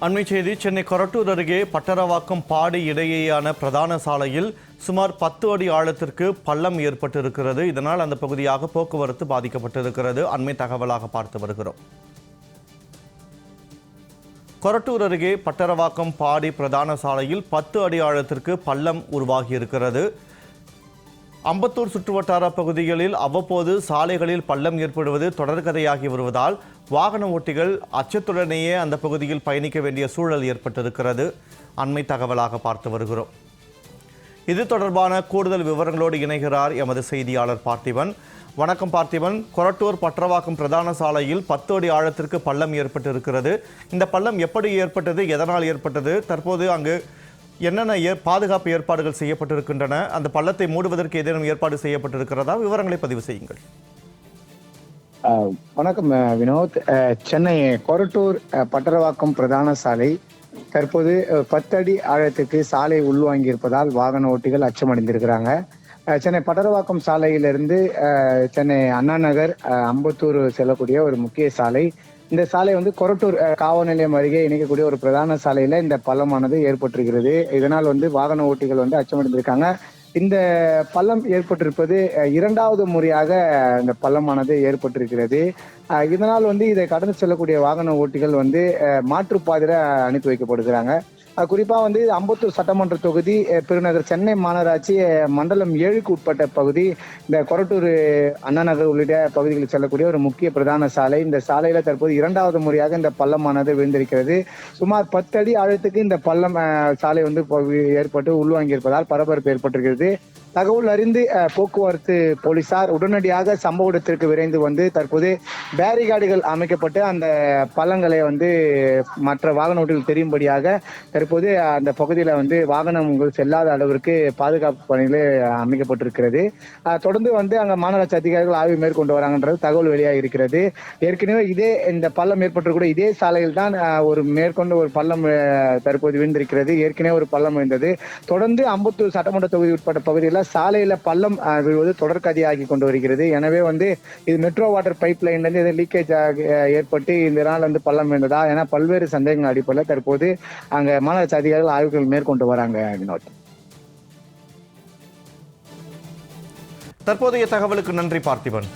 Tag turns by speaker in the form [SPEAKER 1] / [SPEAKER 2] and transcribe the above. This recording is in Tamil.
[SPEAKER 1] அண்மை செய்தி. சென்னை கொரட்டூர் அருகே பட்டரவாக்கம் பாடி இடையேயான பிரதான சாலையில் சுமார் 10 அடி ஆழத்திற்கு பள்ளம் ஏற்பட்டிருக்கிறது. இதனால் அந்த பகுதியாக போக்குவரத்து பாதிக்கப்பட்டிருக்கிறது. அண்மை தகவலாக பார்த்து வருகிறோம். கொரட்டூர் அருகே பட்டரவாக்கம் பாடி பிரதான சாலையில் 10 அடி ஆழத்திற்கு பள்ளம் உருவாகியிருக்கிறது. அம்பத்தூர் சுற்றுவட்டார பகுதிகளில் அவ்வப்போது சாலைகளில் பள்ளம் ஏற்படுவது தொடர்கதையாகி வருவதால் வாகன ஓட்டிகள் அச்சத்துடனேயே அந்த பகுதியில் பயணிக்க வேண்டிய சூழல் ஏற்பட்டிருக்கிறது. அண்மை தகவலாக பார்த்து வருகிறோம். இது தொடர்பான கூடுதல் விவரங்களோடு இணைகிறார் எமது செய்தியாளர் பார்த்திபன். வணக்கம் பார்த்திபன். கொரட்டூர் பட்டரவாக்கம் பிரதான சாலையில் 10 அடி ஆழத்திற்கு பள்ளம் ஏற்பட்டிருக்கிறது. இந்த பள்ளம் எப்படி ஏற்பட்டது, எதனால் ஏற்பட்டது, தற்போது அங்கு என்னென்ன பாதுகாப்பு ஏற்பாடுகள் செய்யப்பட்டிருக்கின்றன, அந்த பள்ளத்தை மூடுவதற்கு ஏதேனும் ஏற்பாடு செய்யப்பட்டிருக்கிறதா? விவரங்களை பதிவு செய்யுங்கள்.
[SPEAKER 2] வணக்கம் வினோத். சென்னை கொரட்டூர் பட்டரவாக்கம் பிரதான சாலை தற்போது 10 அடி ஆழத்துக்கு சாலை உள்வாங்கி இருப்பதால் வாகன ஓட்டிகள் அச்சமடைந்திருக்கிறாங்க. சென்னை பட்டரவாக்கம் சாலையிலிருந்து சென்னை அண்ணா நகர் அம்பத்தூர் செல்லக்கூடிய ஒரு முக்கிய சாலை. இந்த சாலை கொரட்டூர் காவல் நிலையம் அருகே இணைக்கக்கூடிய ஒரு பிரதான சாலையில இந்த பள்ளமானது ஏற்பட்டிருக்கிறது. இதனால் வாகன ஓட்டிகள் அச்சமடைந்திருக்காங்க. இந்த பள்ளம் ஏற்பட்டிருப்பது 2வது முறையாக இந்த பள்ளமானது ஏற்பட்டிருக்கிறது. இதனால் இதை கடந்து செல்லக்கூடிய வாகன ஓட்டிகள் மாற்றுப்பாதையில அனுப்பி வைக்கப்படுகிறாங்க. குறிப்பா அம்பத்தூர் சட்டமன்ற தொகுதி, பெருநகர் சென்னை மாநகராட்சி மண்டலம் 7க்கு உட்பட்ட பகுதி இந்த கொரட்டூர் அண்ணா நகர் உள்ளிட்ட பகுதிகளில் செல்லக்கூடிய ஒரு முக்கிய பிரதான சாலை. இந்த சாலையில தற்போது 2வது முறையாக இந்த பள்ளமானது விழுந்திருக்கிறது. சுமார் 10 அடி ஆழத்துக்கு இந்த பள்ளம் சாலை ஏற்பட்டு உள்வாங்கி இருப்பதால் பரபரப்பு ஏற்பட்டிருக்கிறது. தகவல் அறிந்து போக்குவரத்து போலீசார் உடனடியாக சம்பவ இடத்திற்கு விரைந்து தற்போது பேரிகார்டுகள் அமைக்கப்பட்டு அந்த பள்ளங்களை மற்ற வாகன ஓட்டிகள் தெரியும்படியாக தற்போது அந்த பகுதியில வாகனங்கள் செல்லாத அளவிற்கு பாதுகாப்பு பணிகளே அமைக்கப்பட்டிருக்கிறது. தொடர்ந்து அங்க மாநகராட்சி அதிகாரிகள் ஆய்வு மேற்கொண்டு வராங்கன்றது தகவல் வெளியாக இருக்கிறது. ஏற்கனவே இந்த பள்ளம் ஏற்பட்டிருக்கூடிய இதே சாலையில் தான் மேற்கொண்டு ஒரு பள்ளம் தற்போது விழுந்திருக்கிறது. ஏற்கனவே ஒரு பள்ளம் விழுந்தது. தொடர்ந்து அம்பத்தூர் சட்டமன்ற தொகுதி உட்பட்ட பகுதியில் சாலையில பள்ளம் விழுவது தொடர்கதையாகி கொண்டு வருகிறது. எனவே இது மெட்ரோ வாட்டர் பைப் லைன்ல இருந்து லீக்கேஜ் ஏற்பட்டு இந்த நாள் பள்ளம் விழுந்ததா என பல்வேறு சந்தேகங்கள் அடிப்படையில் தற்போது அங்க மாநகராட்சி அதிகாரிகள் ஆய்வுகள் மேற்கொண்டு வராங்க. வினோத்,
[SPEAKER 1] தற்போதைய தகவலுக்கு நன்றி பார்த்திபன்.